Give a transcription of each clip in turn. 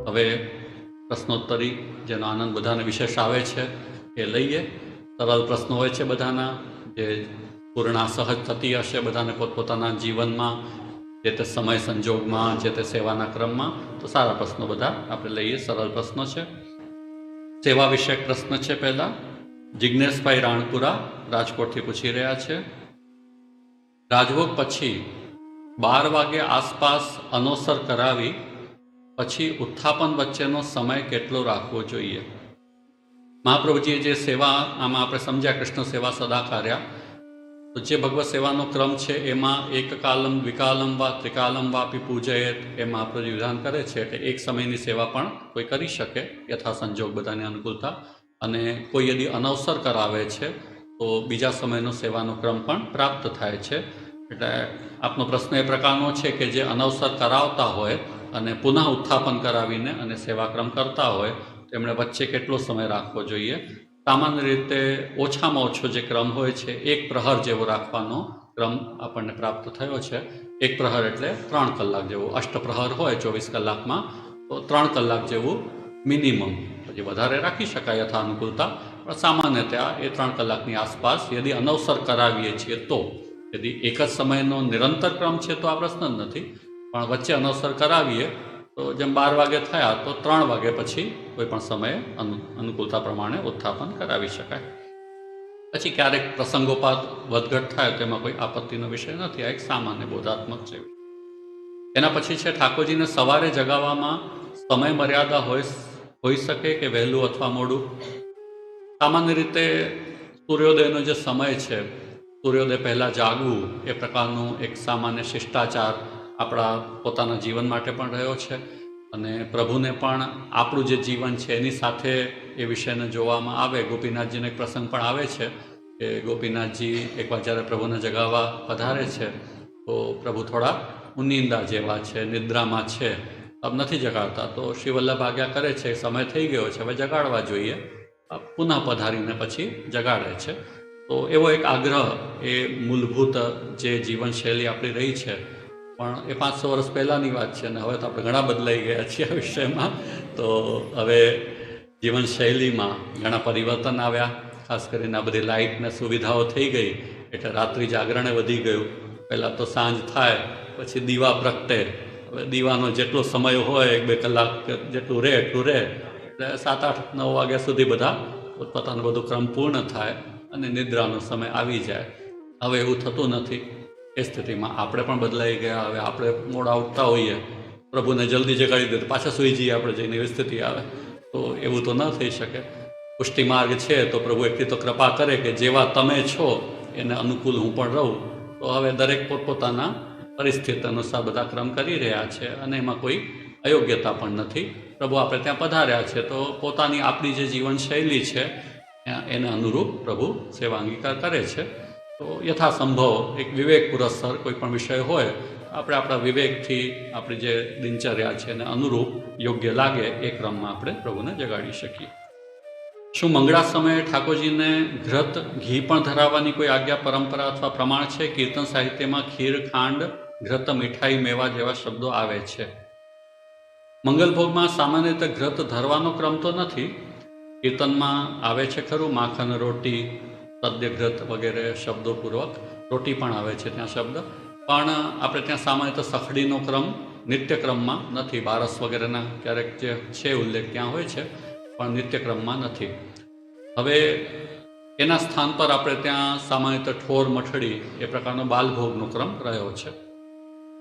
હવે પ્રશ્નોત્તરી જેનો આનંદ બધાને વિશેષ આવે છે એ લઈએ. સરળ પ્રશ્નો હોય છે બધાના, જે પૂર્ણા સહજ થતી હશે બધાને પોતપોતાના જીવનમાં, જે તે સમય સંજોગમાં, જે તે સેવાના ક્રમમાં. તો સારા પ્રશ્નો બધા આપણે લઈએ. સરળ પ્રશ્નો છે. સેવા વિષયક પ્રશ્ન છે. પહેલા જિજ્ઞેશભાઈ રાણપુરા રાજકોટથી પૂછી રહ્યા છે, રાજભોગ પછી 12 વાગે આસપાસ અનોસર કરાવી પછી ઉત્થાપન વચ્ચેનો સમય કેટલો રાખવો જોઈએ? મહાપ્રભુજીએ જે સેવા, આમાં આપણે સમજ્યા કૃષ્ણ સેવા સદા કાર્યા, તો જે ભગવત સેવાનો ક્રમ છે એમાં એક કાલમ દ્વિકાલમ વા ત્રિકાલમ વાપી પૂજયેત એ મહાપ્રભુજી વિધાન કરે છે કે એક સમયની સેવા પણ કોઈ કરી શકે યથા સંજોગ બધાની અનુકૂળતા, અને કોઈ યદિ અનવસર કરાવે છે તો બીજા સમયનો સેવાનો ક્રમ પણ પ્રાપ્ત થાય છે. એટલે આપનો પ્રશ્ન એ પ્રકારનો છે કે જે અનવસર કરાવતા હોય અને પુનઃ ઉત્થાપન કરાવીને અને સેવાક્રમ કરતા હોય તેમણે વચ્ચે કેટલો સમય રાખવો જોઈએ? સામાન્ય રીતે ઓછામાં ઓછો જે ક્રમ હોય છે 1 પ્રહર જેવો રાખવાનો ક્રમ આપણને પ્રાપ્ત થયો છે. 1 પ્રહર એટલે 3 કલાક જેવું. અષ્ટપ્રહર હોય 24 કલાકમાં, તો 3 કલાક જેવું મિનિમમ. પછી વધારે રાખી શકાય યથા અનુકૂળતા, પણ સામાન્યતઃ એ 3 કલાકની આસપાસ યદિ અનવસર કરાવીએ છીએ તો. યદિ એક જ સમયનો નિરંતર ક્રમ છે તો આ પ્રશ્ન જ નથી, પણ વચ્ચે અનવસર કરાવીએ તો જેમ 12 વાગે થયા તો 3 વાગે પછી કોઈ પણ સમયે અનુકૂળતા પ્રમાણે ઉત્થાપન કરાવી શકાય. પછી ક્યારેક પ્રસંગોપાત વધઘટ થાય તો એમાં કોઈ આપત્તિનો વિષય નથી. આ એક સામાન્ય બોધાત્મક છે. એના પછી છે ઠાકોરજીને સવારે જગાવવામાં સમય મર્યાદા હોઈ શકે કે વહેલું અથવા મોડું? સામાન્ય રીતે સૂર્યોદયનો જે સમય છે, સૂર્યોદય પહેલાં જાગવું એ પ્રકારનું એક સામાન્ય શિષ્ટાચાર આપણા પોતાના જીવન માટે પણ રહ્યો છે, અને પ્રભુને પણ આપણું જે જીવન છે એની સાથે એ વિષયને જોવામાં આવે. ગોપીનાથજીનો એક પ્રસંગ પણ આવે છે કે ગોપીનાથજી એકવાર જ્યારે પ્રભુને જગાવવા પધારે છે તો પ્રભુ થોડા ઉનિંદા જેવા છે, નિદ્રામાં છે, અબ નથી જગાડતા. તો શ્રી વલ્લભ આજ્ઞા કરે છે સમય થઈ ગયો છે, હવે જગાડવા જોઈએ. પુનઃ પધારીને પછી જગાડે છે. તો એવો એક આગ્રહ, એ મૂળભૂત જે જીવનશૈલી આપણી રહી છે, પણ એ 500 વર્ષ પહેલાંની વાત છે અને હવે તો આપણે ઘણા બદલાઈ ગયા છીએ આ વિષયમાં. તો હવે જીવનશૈલીમાં ઘણા પરિવર્તન આવ્યા. ખાસ કરીને આ બધી લાઇટને સુવિધાઓ થઈ ગઈ એટલે રાત્રિ જાગરણે વધી ગયું. પહેલાં તો સાંજ થાય પછી દીવા પ્રગટે. હવે દીવાનો જેટલો સમય હોય 1-2 કલાક જેટલું રહે એટલું રહે, એટલે 7-8-9 વાગ્યા સુધી બધા પોતપોતાનું બધું ક્રમ પૂર્ણ થાય અને નિદ્રાનો સમય આવી જાય. હવે એવું થતું નથી. એ સ્થિતિમાં આપણે પણ બદલાઈ ગયા. હવે આપણે મોડા ઉઠતા હોઈએ, પ્રભુને જલ્દી જગાડી દે તો પાછા સૂઈ જઈએ આપણે જઈને, એવી સ્થિતિ આવે. તો એવું તો ન થઈ શકે. પુષ્ટિ માર્ગ છે તો પ્રભુ એટલી તો કૃપા કરે કે જેવા તમે છો એને અનુકૂળ હું પણ રહું. તો હવે દરેક પોતપોતાના પરિસ્થિતિ અનુસાર બધા ક્રમ કરી રહ્યા છે અને એમાં કોઈ અયોગ્યતા પણ નથી. પ્રભુ આપણે ત્યાં પધાર્યા છે તો પોતાની આપણી જે જીવનશૈલી છે એને અનુરૂપ પ્રભુ સેવા અંગીકાર કરે છે. તો યથાસંભવ એક વિવેક પુરસ્સર કોઈ પણ વિષય હોય, આપણે આપણા વિવેકથી આપણી જે દિનચર્યા છે એને અનુરૂપ યોગ્ય લાગે એ ક્રમમાં આપણે પ્રભુને જગાડી શકીએ. શું મંગળા સમયે ઠાકોરજીને ઘૃત ઘી પણ ધરાવવાની કોઈ આજ્ઞા, પરંપરા અથવા પ્રમાણ છે? કીર્તન સાહિત્યમાં ખીર, ખાંડ, ઘૃત, મીઠાઈ, મેવા જેવા શબ્દો આવે છે. મંગલભોગમાં સામાન્ય રીતે ઘૃત ધરવાનો ક્રમ તો નથી. કીર્તનમાં આવે છે ખરું, માખણ, રોટી, સદ્યઘૃત વગેરે શબ્દોપૂર્વક. રોટી પણ આવે છે ત્યાં શબ્દ, પણ આપણે ત્યાં સામાન્ય સખડીનો ક્રમ નિત્યક્રમમાં નથી. બારસ વગેરેના ક્યારેક જે છે ઉલ્લેખ ત્યાં હોય છે, પણ નિત્યક્રમમાં નથી. હવે એના સ્થાન પર આપણે ત્યાં સામાન્ય ઠોર, મઠડી એ પ્રકારનો બાલભોગનો ક્રમ રહ્યો છે.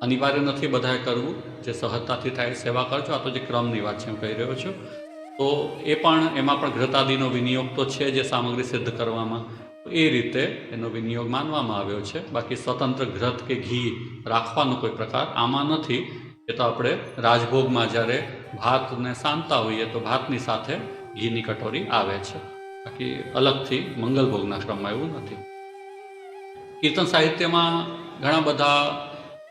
અનિવાર્ય નથી બધાએ કરવું, જે સહજતાથી થાય સેવા કરજો. આ તો જે ક્રમની વાત છે હું કહી રહ્યો છું. તો એ પણ, એમાં પણ ઘૃતાદિનો વિનિયોગ તો છે જે સામગ્રી સિદ્ધ કરવામાં, તો એ રીતે એનો વિનિયોગ માનવામાં આવ્યો છે. બાકી સ્વતંત્ર ઘૃત કે ઘી રાખવાનો કોઈ પ્રકાર આમાં નથી. એ તો આપણે રાજભોગમાં જ્યારે ભાતને સાનતા હોઈએ તો ભાતની સાથે ઘીની કટોરી આવે છે. બાકી અલગથી મંગલભોગના ક્રમમાં એવું નથી. કીર્તન સાહિત્યમાં ઘણા બધા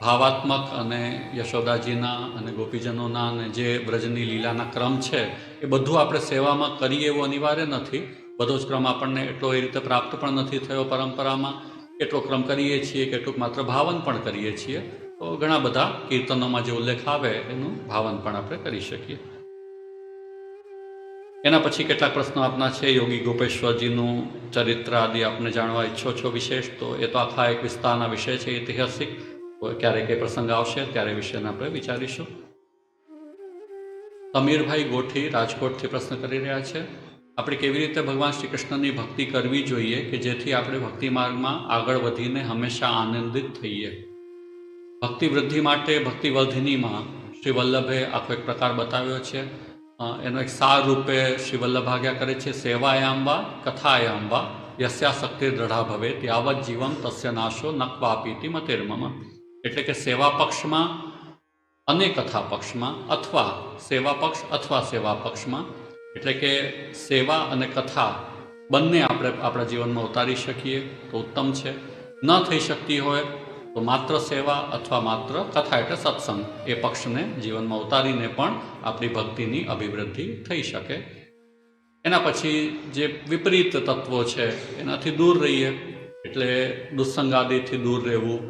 ભાવાત્મક અને યશોદાજીના અને ગોપીજનોના અને જે બ્રજની લીલાના ક્રમ છે એ બધું આપણે સેવામાં કરીએ એવું અનિવાર્ય નથી. બધો જ ક્રમ આપણને એટલો એ રીતે પ્રાપ્ત પણ નથી થયો પરંપરામાં. કેટલો ક્રમ કરીએ છીએ, કેટલુંક માત્ર ભાવન પણ કરીએ છીએ. તો તો ઘણા બધા કીર્તનોમાં જે ઉલ્લેખ આવે એનું ભાવન પણ આપણે કરી શકીએ. એના પછી કેટલાક પ્રશ્નો આપના છે. યોગી ગોપેશ્વરજીનું ચરિત્ર આદિ આપને જાણવા ઈચ્છો છો વિશેષ, તો એ તો આખા એક વિસ્તારના વિષય છે, ઐતિહાસિક. તો ક્યારેક એ પ્રસંગ આવશે ત્યારે વિષયને આપણે વિચારીશું. સમીરભાઈ ગોઠી રાજકોટથી પ્રશ્ન કરી રહ્યા છે. આપણે કેવી રીતે ભગવાન શ્રી કૃષ્ણની ભક્તિ કરવી જોઈએ કે જેથી આપણે ભક્તિ માર્ગમાં આગળ વધીને હંમેશા આનંદિત થઈએ? ભક્તિ વૃદ્ધિ માટે ભક્તિવર્ધિનીમાં શ્રી વલ્લભે આખો એક પ્રકાર બતાવ્યો છે. એનો એક સાર રૂપે શ્રી વલ્લભ આજ્ઞા કરે છે, સેવાયામ વા કથાયામ વા યસ્યા શક્તિ દ્રઢા ભવે યાવત જીવમ તસ્ય નાશો નક્વાપીતિ મતેર્મમ. એટલે કે સેવા પક્ષમાં અને કથા પક્ષમાં, અથવા સેવા પક્ષ અથવા સેવા પક્ષમાં, એટલે કે સેવા અને કથા બંને આપણે આપણા જીવનમાં ઉતારી શકીએ તો ઉત્તમ છે. ન થઈ શકતી હોય તો માત્ર સેવા અથવા માત્ર કથા એટલે સત્સંગ એ પક્ષને જીવનમાં ઉતારીને પણ આપણી ભક્તિની અભિવૃદ્ધિ થઈ શકે. એના પછી જે વિપરીત તત્વો છે એનાથી દૂર રહીએ, એટલે દુસ્સંગાદિથી દૂર રહેવું,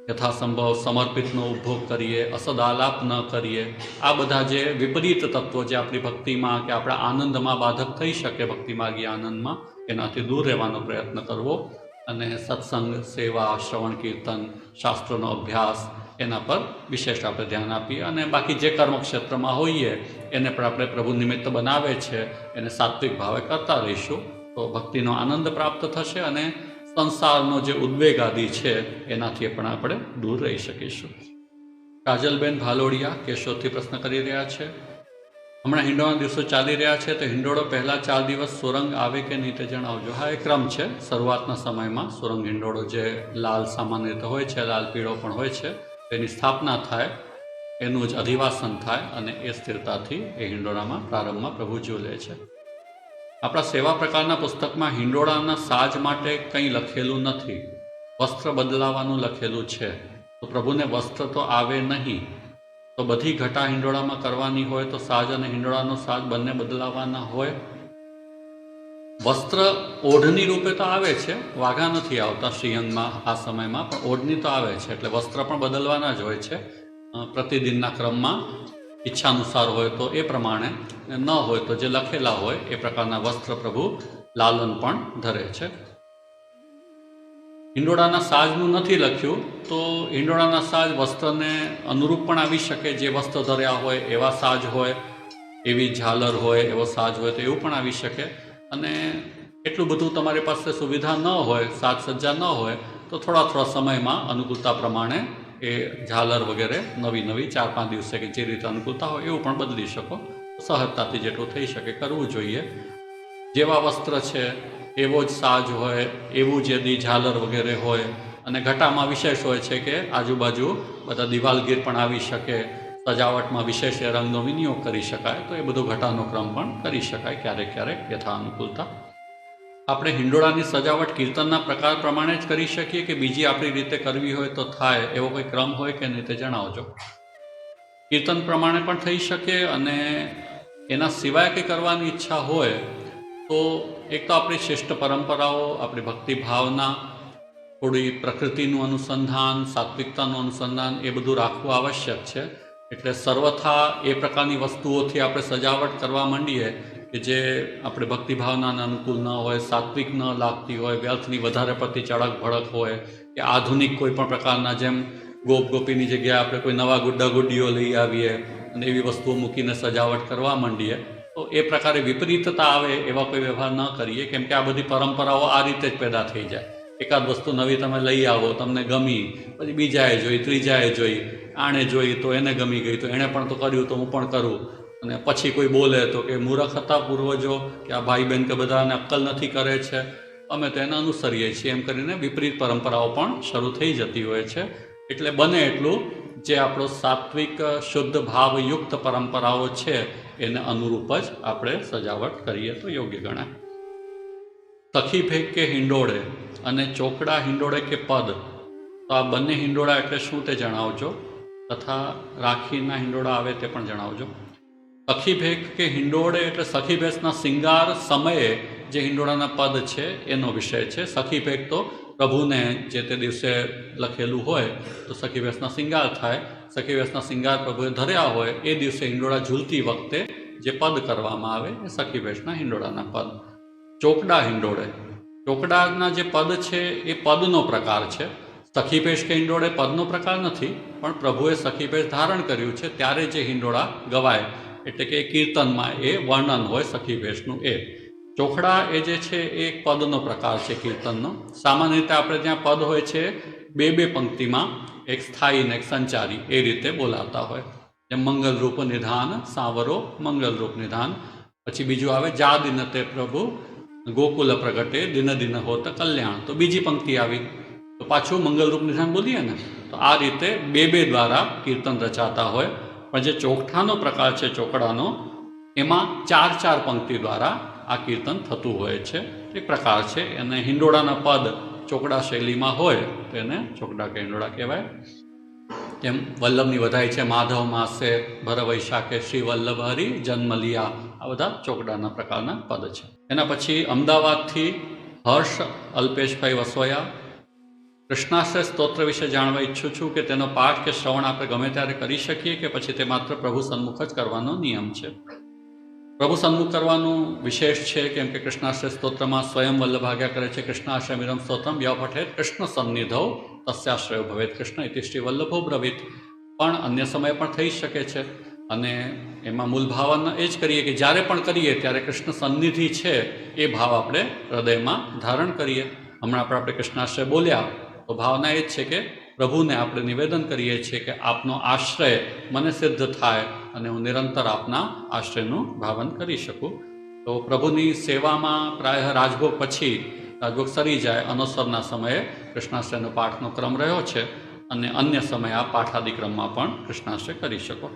યથાસંભવ સમર્પિતનો ઉપભોગ કરીએ, અસદાલાપ ન કરીએ. આ બધા જે વિપરીત તત્વો જે આપણી ભક્તિમાં કે આપણા આનંદમાં બાધક થઈ શકે, ભક્તિમાર્ગી આનંદમાં, એનાથી દૂર રહેવાનો પ્રયત્ન કરવો. અને સત્સંગ, સેવા, શ્રવણ કીર્તન, શાસ્ત્રોનો અભ્યાસ એના પર વિશેષ આપણે ધ્યાન આપીએ. અને બાકી જે કર્મક્ષેત્રમાં હોઈએ એને પણ આપણે પ્રભુ નિમિત્ત બનાવે છે એને સાત્વિક ભાવે કરતા રહીશું તો ભક્તિનો આનંદ પ્રાપ્ત થશે અને સંસારનો જે ઉદ્વેગ આદિ છે એનાથી પણ આપણે દૂર રહી શકીશું. કાજલબેન ભાલોડિયા કેશોદથી પ્રશ્ન કરી રહ્યા છે. હમણાં હિંડોળાના દિવસો ચાલી રહ્યા છે, તો હિંડોળો પહેલાં 4 દિવસ સુરંગ આવે કે નહીં તે જણાવજો. હા, એ ક્રમ છે. શરૂઆતના સમયમાં સુરંગ હિંડોળો જે લાલ સામાન્ય રીતે હોય છે, લાલ પીળો પણ હોય છે, એની સ્થાપના થાય, એનું જ અધિવાસન થાય અને એ સ્થિરતાથી એ હિંડોળામાં પ્રારંભમાં પ્રભુ લે છે. આપણા સેવા પ્રકારના પુસ્તકમાં હિંડોળાના સાજ માટે કંઈ લખેલું નથી, વસ્ત્ર બદલાવાનું લખેલું છે. તો પ્રભુને વસ્ત્ર તો આવે નહીં, તો બધી ઘટા હિંડોળામાં કરવાની હોય તો સાજ અને હિંડોળાનો સાજ બંને બદલાવાના હોય. વસ્ત્ર ઓઢણી રૂપે તો આવે છે, વાઘા નથી આવતા શ્રીઅંગમાં આ સમયમાં, પણ ઓઢણી તો આવે છે, એટલે વસ્ત્ર પણ બદલવાના જ હોય છે. પ્રતિદિનના ક્રમમાં ઈચ્છાનુસાર હોય તો એ પ્રમાણે, ન હોય તો જે લખેલા હોય એ પ્રકારના વસ્ત્ર પ્રભુ લાલન પણ ધરે છે. હિંડોળાના સાજનું નથી લખ્યું, તો હિંડોળાના સાજ વસ્ત્રને અનુરૂપ પણ આવી શકે. જે વસ્ત્ર ધર્યા હોય એવા સાજ હોય, એવી ઝાલર હોય, એવો સાજ હોય તો એવું પણ આવી શકે. અને એટલું બધું તમારી પાસે સુવિધા ન હોય, સાજ સજ્જા ન હોય, તો થોડા સમયમાં અનુકૂળતા પ્રમાણે એ ઝાલર વગેરે નવી 4-5 દિવસે કે જે રીતે અનુકૂળતા હોય એવું પણ બદલી શકો. સહજતાથી જેટલું થઈ શકે કરવું જોઈએ. જેવા વસ્ત્ર છે એવો જ સાજ હોય, એવું જ યદી ઝાલર વગેરે હોય. અને ઘટામાં વિશેષ હોય છે કે આજુબાજુ બધા દિવાલગીર પણ આવી શકે, સજાવટમાં વિશેષ રંગનો વિનિયોગ કરી શકાય, તો એ બધું ઘટાનો ક્રમ પણ કરી શકાય ક્યારેક યથા અનુકૂળતા. આપણે હિંડોળાની સજાવટ કીર્તનના પ્રકાર પ્રમાણે જ કરી શકીએ કે બીજી આપણી રીતે કરવી હોય તો થાય, એવો કોઈ ક્રમ હોય કે નહીં તે જણાવજો. કીર્તન પ્રમાણે પણ થઈ શકે, અને એના સિવાય કંઈ કરવાની ઈચ્છા હોય તો એક તો આપણી શ્રેષ્ઠ પરંપરાઓ, આપણી ભક્તિ ભાવના, થોડી પ્રકૃતિનું અનુસંધાન, સાત્વિકતાનું અનુસંધાન એ બધું રાખવું આવશ્યક છે. એટલે સર્વથા એ પ્રકારની વસ્તુઓથી આપણે સજાવટ કરવા માંડીએ કે જે આપણે ભક્તિ ભાવનાને અનુકૂળ ન હોય, સાત્વિક ન લાગતી હોય, વ્યર્થની વધારે પડતી ચળક ભડક હોય, કે આધુનિક કોઈ પણ પ્રકારના, જેમ ગોપીની જગ્યાએ આપણે કોઈ નવા ગુડ્ડીઓ લઈ આવીએ અને એવી વસ્તુઓ મૂકીને સજાવટ કરવા માંડીએ, તો એ પ્રકારે વિપરીતતા આવે એવા કોઈ વ્યવહાર ન કરીએ. કેમ કે આ બધી પરંપરાઓ આ રીતે જ પેદા થઈ જાય. એકાદ વસ્તુ નવી તમે લઈ આવો, તમને ગમી, પછી બીજાએ જોઈ, ત્રીજાએ જોઈ, આણે જોઈ તો એને ગમી ગઈ, તો એણે પણ તો કર્યું તો હું પણ કરું. અને પછી કોઈ બોલે તો કે મૂર્ખ હતા પૂર્વજો, કે આ ભાઈ બહેન કે બધાને અક્કલ નથી કરે છે, અમે તો એને અનુસરીએ છીએ, એમ કરીને વિપરીત પરંપરાઓ પણ શરૂ થઈ જતી હોય છે. એટલે બને એટલું જે આપણો સાત્વિક શુદ્ધ ભાવયુક્ત પરંપરાઓ છે એને અનુરૂપ જ આપણે સજાવટ કરીએ તો યોગ્ય ગણાય. સખી ભેગ કે હિંડોળે અને ચોકડા હિંડોળે કે પદ, તો આ બંને હિંડોળા એટલે શું તે જણાવજો, તથા રાખીના હિંડોળા આવે તે પણ જણાવજો. સખી ભેગ કે હિંડોળે એટલે સખી ભેસના શિંગાર સમયે જે હિંડોળાના પદ છે એનો વિષય છે. સખી ભેગ તો પ્રભુને જે તે દિવસે લખેલું હોય તો સખી વેશના શિંગાર થાય. સખી વેશના શિંગાર પ્રભુએ ધર્યા હોય એ દિવસે હિંડોળા ઝૂલતી વખતે જે પદ કરવામાં આવે એ સખી વેશના હિંડોળાના પદ. ચોકડા હિંડોળે, ચોકડાના જે પદ છે એ પદનો પ્રકાર છે. સખીભેશ કે હિંડોળે પદનો પ્રકાર નથી, પણ પ્રભુએ સખીભેશ ધારણ કર્યું છે ત્યારે જે હિંડોળા ગવાય એટલે કે કીર્તનમાં એ વર્ણન હોય સખીભેશનું. એ ચોખડા એ જે છે એ એક પદનો પ્રકાર છે કીર્તનનો. સામાન્ય રીતે આપણે ત્યાં પદ હોય છે બે બે પંક્તિમાં, એક સ્થાયી ને એક સંચારી, એ રીતે બોલાતા હોય. જેમ મંગલરૂપ નિધાન સાવરો મંગલરૂપ નિધાન. પછી બીજું આવે જા દિન તે પ્રભુ ગોકુલ પ્રગટે દિન દિન હોત કલ્યાણ, તો બીજી પંક્તિ આવી તો પાછું મંગલરૂપ નિધાન બોલીએ ને. તો આ રીતે બે બે દ્વારા કીર્તન રચાતા હોય. પણ જે ચોકઠાનો પ્રકાર છે ચોકડાનો, એમાં ચાર ચાર પંક્તિ દ્વારા આ કીર્તન થતું હોય છે. એક પ્રકાર છે એને હિંડોળાના પદ ચોકડા શૈલીમાં હોય તો એને ચોકડા કે હિંડોળા કહેવાય. જેમ વલ્લભની વધાઈ છે માધવ માસે ભર વૈશાખે શ્રી વલ્લભ હરિ જન્મ લિયા, આ બધા ચોકડાના પ્રકારના પદ છે. એના પછી અમદાવાદથી હર્ષ અલ્પેશભાઈ વસોયા, કૃષ્ણાશ્રય સ્તોત્ર વિશે જાણવા ઈચ્છું છું કે તેનો પાઠ કે શ્રવણ આપણે ગમે ત્યારે કરી શકીએ કે પછી તે માત્ર પ્રભુ સન્મુખ જ કરવાનો નિયમ છે. પ્રભુ સન્મુખ કરવાનું વિશેષ છે, કેમ કે કૃષ્ણાશ્રય સ્તોત્રમાં સ્વયં વલ્લભ આજ્ઞા કરે છે કૃષ્ણાશ્રય મિરમ સ્તોત્રમ ય પઠેત કૃષ્ણ સન્નિધૌ તસ્યાશ્રય ભવેત કૃષ્ણ ઇતિ શ્રી વલ્લભો બ્રવીત. પણ અન્ય સમયે પણ થઈ શકે છે અને એમાં મૂળ ભાવના એ જ કરીએ કે જ્યારે પણ કરીએ ત્યારે કૃષ્ણ સન્નિધિ છે એ ભાવ આપણે હૃદયમાં ધારણ કરીએ. હમણાં આપણે કૃષ્ણાશ્રય બોલ્યા તો ભાવના એ જ છે કે પ્રભુને આપણે નિવેદન કરીએ છીએ કે આપનો આશ્રય મને સિદ્ધ થાય અને હું નિરંતર આપના આશ્રયનું ભાવન કરી શકું. તો પ્રભુની સેવામાં પ્રાય રાજભોગ પછી, રાજભોગ સરી જાય અનોસરના સમયે કૃષ્ણાશ્રયનો પાઠનો ક્રમ રહ્યો છે અને અન્ય સમયે આ પાઠાદિક્રમમાં પણ કૃષ્ણાશ્રય કરી શકો.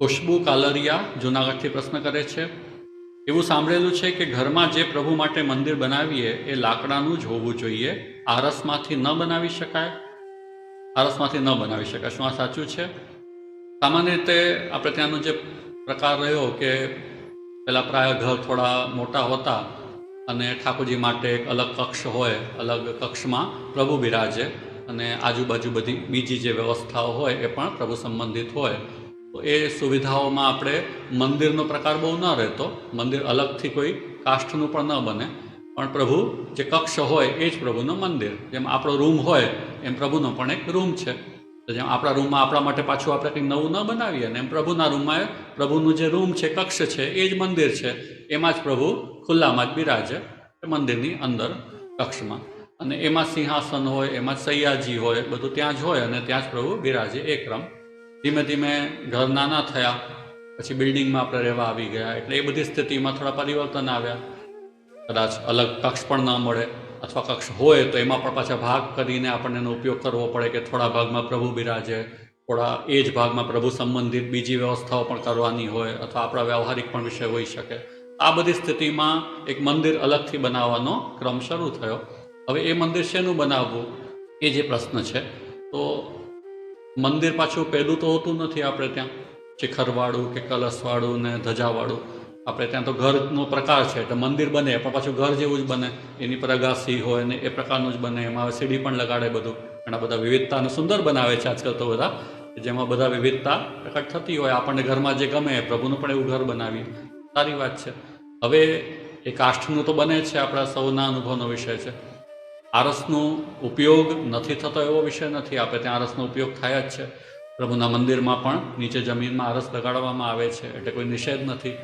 ખુશ્બુ કાલરિયા જૂનાગઢથી પ્રશ્ન કરે છે, એવું સાંભળેલું છે કે ઘરમાં જે પ્રભુ માટે મંદિર બનાવીએ એ લાકડાનું જ હોવું જોઈએ, આરસમાંથી ન બનાવી શકાય? આરસમાંથી ન બનાવી શકાય, શું આ સાચું છે? સામાન્ય રીતે આપણે ત્યાંનો જે પ્રકાર રહ્યો કે પહેલાં પ્રાય ઘર થોડા મોટા હોતા અને ઠાકોરજી માટે એક અલગ કક્ષ હોય, અલગ કક્ષમાં પ્રભુ બિરાજે અને આજુબાજુ બધી બીજી જે વ્યવસ્થાઓ હોય એ પણ પ્રભુ સંબંધિત હોય. તો એ સુવિધાઓમાં આપણે મંદિરનો પ્રકાર બહુ ન રહેતો, મંદિર અલગથી કોઈ કાષ્ઠનું પણ ન બને, પણ પ્રભુ જે કક્ષ હોય એ જ પ્રભુનું મંદિર. જેમ આપણો રૂમ હોય એમ પ્રભુનો પણ એક રૂમ છે. તો જેમ આપણા રૂમમાં આપણા માટે પાછું આપણે કંઈક નવું ન બનાવીએ ને એમ પ્રભુના રૂમમાં પ્રભુનું જે રૂમ છે, કક્ષ છે, એ જ મંદિર છે. એમાં જ પ્રભુ ખુલ્લામાં જ બિરાજે મંદિરની અંદર કક્ષમાં, અને એમાં સિંહાસન હોય, એમાં સૈયાજી હોય, બધું ત્યાં જ હોય અને ત્યાં જ પ્રભુ બિરાજે. એ ક્રમ ધીમે ધીમે ઘર નાના થયા, પછી બિલ્ડિંગમાં આપણે રહેવા આવી ગયા, એટલે એ બધી સ્થિતિમાં થોડા પરિવર્તન આવ્યા. કદાચ અલગ કક્ષ પણ ન મળે અથવા કક્ષ હોય તો એમાં પણ પાછા ભાગ કરીને આપણને એનો ઉપયોગ કરવો પડે કે થોડા ભાગમાં પ્રભુ બિરાજે, થોડા એ જ ભાગમાં પ્રભુ સંબંધિત બીજી વ્યવસ્થાઓ પણ કરવાની હોય અથવા આપણા વ્યવહારિક પણ વિષય હોઈ શકે. આ બધી સ્થિતિમાં એક મંદિર અલગથી બનાવવાનો ક્રમ શરૂ થયો. હવે એ મંદિર શેનું બનાવવું એ જે પ્રશ્ન છે, તો મંદિર પાછું પહેલું તો હોતું નથી આપણે ત્યાં શિખરવાળું કે કલશવાળું ને ધજાવાળું. આપણે ત્યાં તો ઘરનો પ્રકાર છે એટલે મંદિર બને પણ પાછું ઘર જેવું જ બને, એની પર અગાસી હોય ને એ પ્રકારનું જ બને, એમાં સીડી પણ લગાડે, બધું ઘણા બધા વિવિધતાને સુંદર બનાવે છે આજકાલ તો બધા, જેમાં બધા વિવિધતા પ્રકટ થતી હોય. આપણને ઘરમાં જે ગમે પ્રભુનું પણ એવું ઘર બનાવીએ, સારી વાત છે. હવે એ કાષ્ઠનું તો બને છે, આપણા સૌના અનુભવનો વિષય છે. આરસનો ઉપયોગ નથી થતો એવો વિષય નથી, આપણે ત્યાં આરસનો ઉપયોગ થાય જ છે. પ્રભુના મંદિરમાં પણ નીચે જમીનમાં આરસ લગાડવામાં આવે છે, એટલે કોઈ નિષેધ નથી.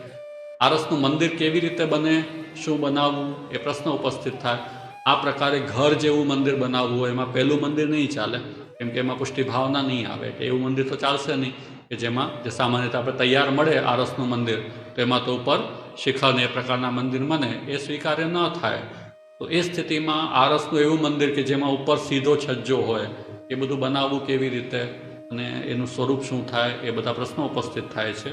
આરસનું મંદિર કેવી રીતે બને, શું બનાવવું એ પ્રશ્ન ઉપસ્થિત થાય. આ પ્રકારે ઘર જેવું મંદિર બનાવવું હોય એમાં પહેલું મંદિર નહીં ચાલે, કેમ કે એમાં પુષ્ટિ ભાવના નહીં આવે, કે એવું મંદિર તો ચાલશે નહીં કે જેમાં જે સામાન્ય રીતે આપણે તૈયાર મળે આરસનું મંદિર, તો એમાં તો ઉપર શિખરને એ પ્રકારના મંદિર બને એ સ્વીકાર્ય ન થાય. તો એ સ્થિતિમાં આરસનું એવું મંદિર કે જેમાં ઉપર સીધો છજ્જો હોય એ બધું બનાવવું કેવી રીતે અને એનું સ્વરૂપ શું થાય, એ બધા પ્રશ્નો ઉપસ્થિત થાય છે.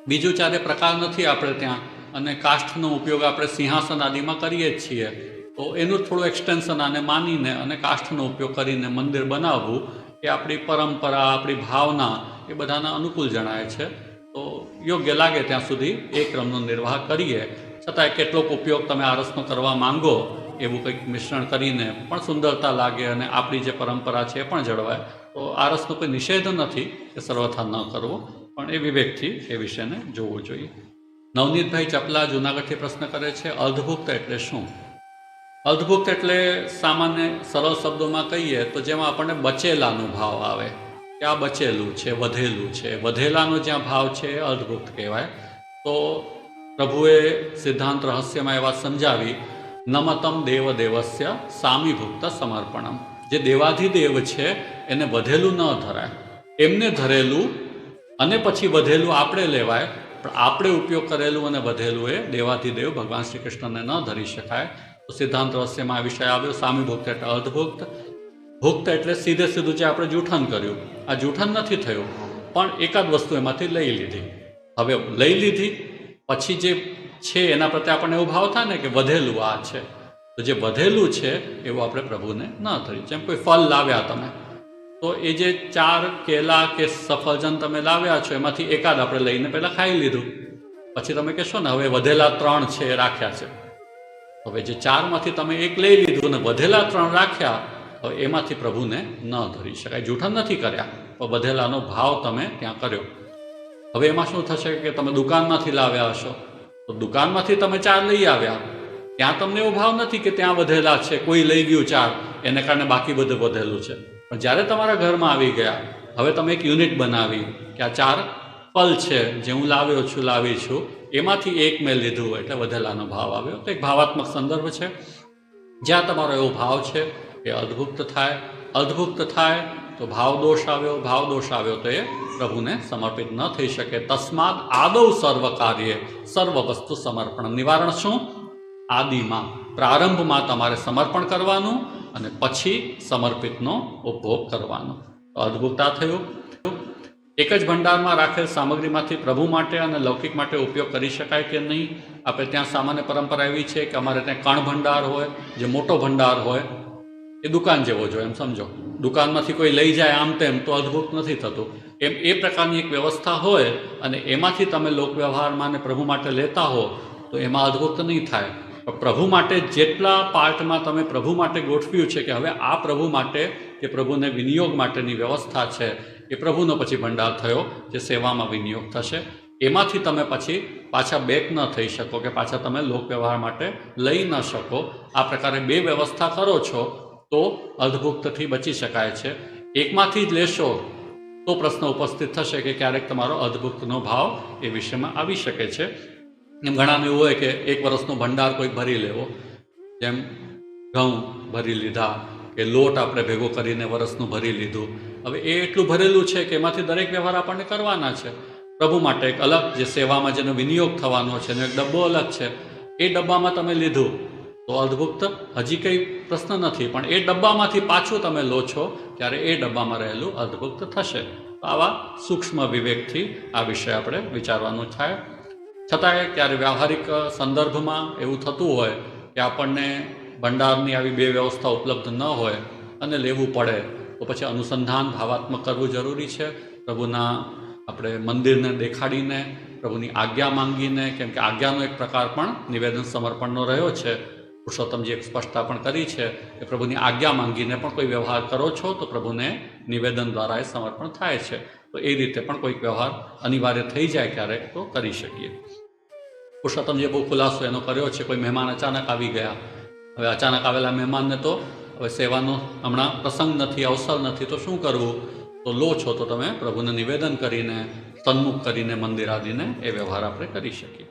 બીજું ચારે પ્રકાર નથી આપણે ત્યાં, અને કાષ્ઠનો ઉપયોગ આપણે સિંહાસન આદિમાં કરીએ જ છીએ, તો એનું થોડું એક્સટેન્શન આને માનીને અને કાષ્ઠનો ઉપયોગ કરીને મંદિર બનાવવું એ આપણી પરંપરા, આપણી ભાવના એ બધાના અનુકૂળ જણાય છે. તો યોગ્ય લાગે ત્યાં સુધી એ ક્રમનો નિર્વાહ કરીએ. છતાંય કેટલોક ઉપયોગ તમે આરસનો કરવા માંગો એવું કંઈક મિશ્રણ કરીને પણ સુંદરતા લાગે અને આપણી જે પરંપરા છે એ પણ જળવાય. તો આ રસનો કોઈ નિષેધ નથી કે સર્વથા ન કરવો, પણ એ વિવેકથી એ વિષયને જોવું જોઈએ. નવનીતભાઈ ચપલા જૂનાગઢથી પ્રશ્ન કરે છે, અર્ધભુક્ત એટલે શું? અર્ધભુક્ત એટલે સામાન્ય સરળ શબ્દોમાં કહીએ તો જેમાં આપણને બચેલાનો ભાવ આવે કે આ બચેલું છે, વધેલું છે, વધેલાનો જ્યાં ભાવ છે એ અર્ધભુક્ત કહેવાય. તો પ્રભુએ સિદ્ધાંત રહસ્યમાં એ વાત સમજાવી, નમતમ દેવ દેવસ્ય સામીભુક્ત સમર્પણમ. જે દેવાધિદેવ છે એને વધેલું ન ધરાય, એમને ધરેલું અને પછી વધેલું આપણે લેવાય, પણ આપણે ઉપયોગ કરેલું અને વધેલું એ દેવાધિદેવ ભગવાન શ્રી કૃષ્ણને ન ધરી શકાય. તો સિદ્ધાંત રહસ્યમાં આ વિષય આવ્યો. સામીભુક્ત એટલે અર્ધભુક્ત. ભુક્ત એટલે સીધે સીધું જે આપણે જૂઠન કર્યું, આ જૂઠન નથી થયું, પણ એકાદ વસ્તુ એમાંથી લઈ લીધી. હવે લઈ લીધી પછી જે છે એના પ્રત્યે આપણને એવો ભાવ થાય ને કે વધેલું આ છે, તો જે વધેલું છે એવું આપણે પ્રભુને ન ધરી. જેમ કોઈ ફળ લાવ્યા તમે, તો એ જે 4 કેલા કે સફરજન તમે લાવ્યા છો એમાંથી એકાદ આપણે લઈને પહેલાં ખાઈ લીધું, પછી તમે કહેશો ને હવે વધેલા 3 છે એ રાખ્યા છે. હવે જે 4માંથી તમે એક લઈ લીધું અને વધેલા 3 રાખ્યા, હવે એમાંથી પ્રભુને ન ધરી શકાય. જૂઠન નથી કર્યા, પણ વધેલાનો ભાવ તમે ત્યાં કર્યો. હવે એમાં શું થશે કે તમે દુકાનમાંથી લાવ્યા હશો, તો દુકાનમાંથી તમે 4 લઈ આવ્યા, ત્યાં તમને એવો ભાવ નથી કે ત્યાં વધેલા છે, કોઈ લઈ ગયું 4 એને કારણે બાકી બધું વધેલું છે. પણ જ્યારે તમારા ઘરમાં આવી ગયા, હવે તમે એક યુનિટ બનાવી કે આ 4 ફળ છે જે હું લાવી છું, એમાંથી એક મેં લીધું એટલે વધેલાનો ભાવ આવ્યો. તો એક ભાવાત્મક સંદર્ભ છે. જ્યાં તમારો એવો ભાવ છે એ અર્ધભુક્ત થાય. અર્ધભુક્ત થાય તો ભાવદોષ આવ્યો તો એ પ્રભુને સમર્પિત ન થઈ શકે. તસ્માદ આદૌ સર્વ કાર્ય સર્વ વસ્તુ સમર્પણ. નિવારણ શું? આદિમાં, પ્રારંભમાં તમારે સમર્પણ કરવાનું અને પછી સમર્પિતનો ઉપભોગ કરવાનો. તો અર્ધભુક્તા થયું. એક જ ભંડારમાં રાખેલ સામગ્રીમાંથી પ્રભુ માટે અને લૌકિક માટે ઉપયોગ કરી શકાય કે નહીં? આપણે ત્યાં સામાન્ય પરંપરા એવી છે કે અમારે ત્યાં કણ ભંડાર હોય, જે મોટો ભંડાર હોય એ દુકાન જેવો જોઈએ, એમ સમજો. દુકાનમાંથી કોઈ લઈ જાય આમ તેમ તો અદ્ભુત નથી થતું. એમ એ પ્રકારની એક વ્યવસ્થા હોય અને એમાંથી તમે લોકવ્યવહારમાં અને પ્રભુ માટે લેતા હો તો એમાં અદ્ભુત નહીં થાય. પણ પ્રભુ માટે જેટલા પાર્ટમાં તમે પ્રભુ માટે ગોઠવ્યું છે કે હવે આ પ્રભુ માટે કે પ્રભુને વિનિયોગ માટેની વ્યવસ્થા છે, એ પ્રભુનો પછી ભંડાર થયો જે સેવામાં વિનિયોગ થશે. એમાંથી તમે પછી પાછા બેક ન થઈ શકો કે પાછા તમે લોકવ્યવહાર માટે લઈ ન શકો. આ પ્રકારે 2 વ્યવસ્થા કરો છો તો અર્ધભુક્તથી બચી શકાય છે. એકમાંથી જ લેશો તો પ્રશ્ન ઉપસ્થિત થશે કે ક્યારેક તમારો અર્ધભુક્તનો ભાવ એ વિષયમાં આવી શકે છે. એમ ઘણાને એવું હોય કે 1 વર્ષનો ભંડાર કોઈ ભરી લેવો, જેમ ઘઉં ભરી લીધા કે લોટ આપણે ભેગો કરીને વર્ષનું ભરી લીધું. હવે એ એટલું ભરેલું છે કે એમાંથી દરેક વ્યવહાર આપણને કરવાના છે. પ્રભુ માટે એક અલગ જે સેવામાં જેનો વિનિયોગ થવાનો છે એનો એક ડબ્બો અલગ છે. એ ડબ્બામાં તમે લીધું તો અર્ધભુક્ત હજી કંઈ પ્રશ્ન નથી, પણ એ ડબ્બામાંથી પાછું તમે લો છો ત્યારે એ ડબ્બામાં રહેલું અર્ધભુક્ત થશે. તો આવા સૂક્ષ્મ વિવેકથી આ વિષય આપણે વિચારવાનું થાય. છતાંય ક્યારે વ્યવહારિક સંદર્ભમાં એવું થતું હોય કે આપણને ભંડારની આવી 2 વ્યવસ્થા ઉપલબ્ધ ન હોય અને લેવું પડે તો પછી અનુસંધાન ભાવાત્મક કરવું જરૂરી છે. પ્રભુના આપણે મંદિરને દેખાડીને, પ્રભુની આજ્ઞા માંગીને, કેમ કે આજ્ઞાનો એક પ્રકાર પણ નિવેદન સમર્પણનો રહ્યો છે. પુરુષોત્તમજી એક સ્પષ્ટતા પણ કરી છે કે પ્રભુની આજ્ઞા માંગીને પણ કોઈ વ્યવહાર કરો છો તો પ્રભુને નિવેદન દ્વારા એ સમર્પણ થાય છે. તો એ રીતે પણ કોઈક વ્યવહાર અનિવાર્ય થઈ જાય ક્યારેક તો કરી શકીએ. પુરુષોત્તમજીએ બહુ ખુલાસો એનો કર્યો છે. કોઈ મહેમાન અચાનક આવી ગયા, હવે અચાનક આવેલા મહેમાનને તો હવે સેવાનો હમણાં પ્રસંગ નથી, અવસર નથી, તો શું કરવું? તો લો છો તો તમે પ્રભુને નિવેદન કરીને, સન્મુખ કરીને મંદિર આદિને એ વ્યવહાર આપણે કરી શકીએ.